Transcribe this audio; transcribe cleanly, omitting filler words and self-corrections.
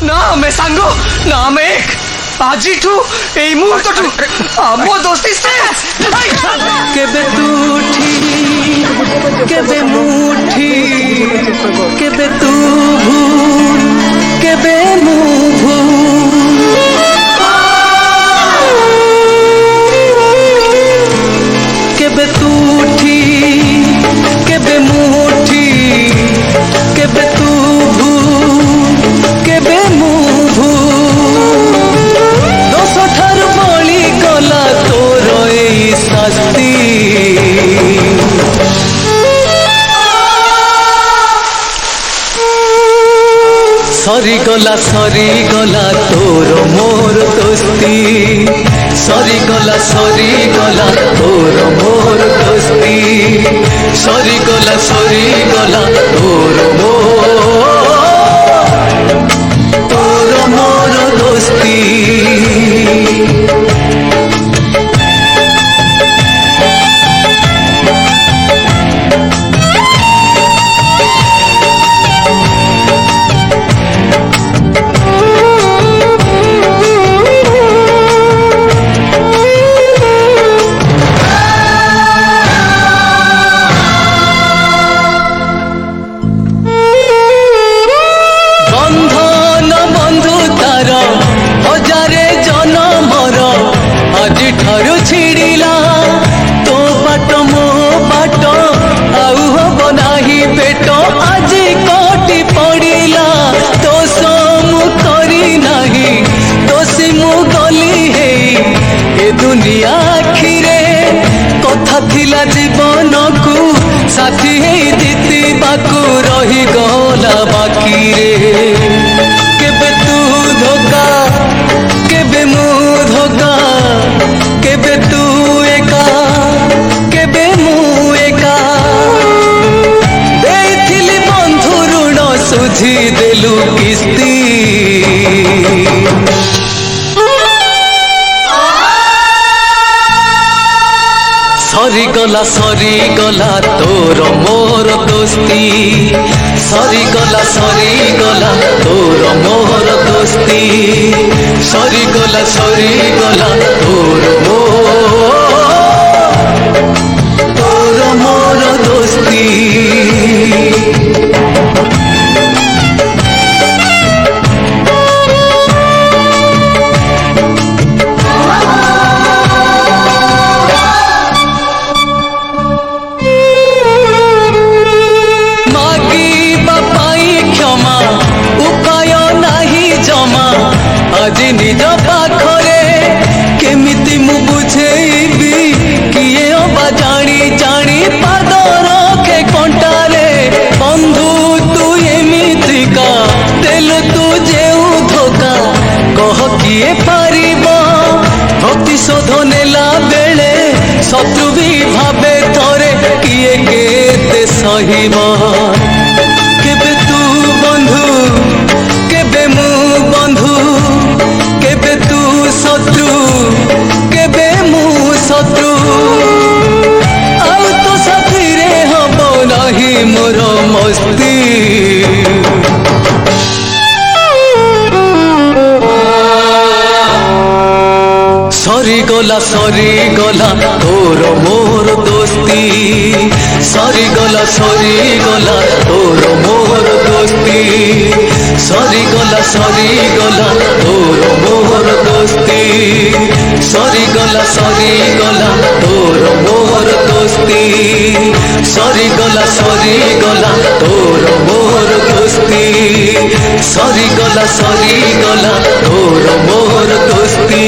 না মে সাঙ্গ না মেঘ আজিঠু এই মুহূর্তটু মো দোস্তি শেষ কেবে তু ঠিক কেবে মুঠি কেবে তু ভুল কেবে মু ভুল কেবে তু ঠিক কেবে মুঠি কেবে তু ভুল কেবে মু ভুল দোষ ঠারু বলি গলা তোর এই শাস্তি সরি গলা তোর মোর দোস্তি সরি গলা তোর মোর দোস্তি সরি গলা তোর মোর দোস্তি ठारू छिड़िला तो बाट मो बाट आउ हब नाही पेट आज कोटी पड़िला तो समु करी नाही दोषी मु गली हे ए दुनिया आखिरे कथा थिला जीवन को साथी हे दीती बाकू रही गला बाकी रे केबे तू धोखा केबे मु धोखा केबे तू एका केबे मु एका देइथिली बंधु ऋण सुझी देलु किस्ती सरी गला तोर मोर दोस्ती सरी गला तोर मोर दोस्ती सरी गला तोर मोर दोस्ती आज निज पाखरे केमिति मु बुझेबी किए अबा जानी जानी पाद रखे कंटारे बंधु तू एमितिका देलु तू जेउ धोखा कह किए पारिब प्रतिशोध नेला बेले शत्रु भी भावे थरे किए केते सहिब केबे तू बंधु केबे मु बंधु केबे तू शत्रु केबे मु शत्रु आउ तो साथी रे हब नाही मोर मस्ती सरी गला तोर मोर दोस्ती सरी गला तोर मोर दोस्ती सरी गला तोर मोर दोस्ती सरी गला तोर मोर दोस्ती सरी गला तोर मोर दोस्ती सरी गला तोर मोर दोस्ती।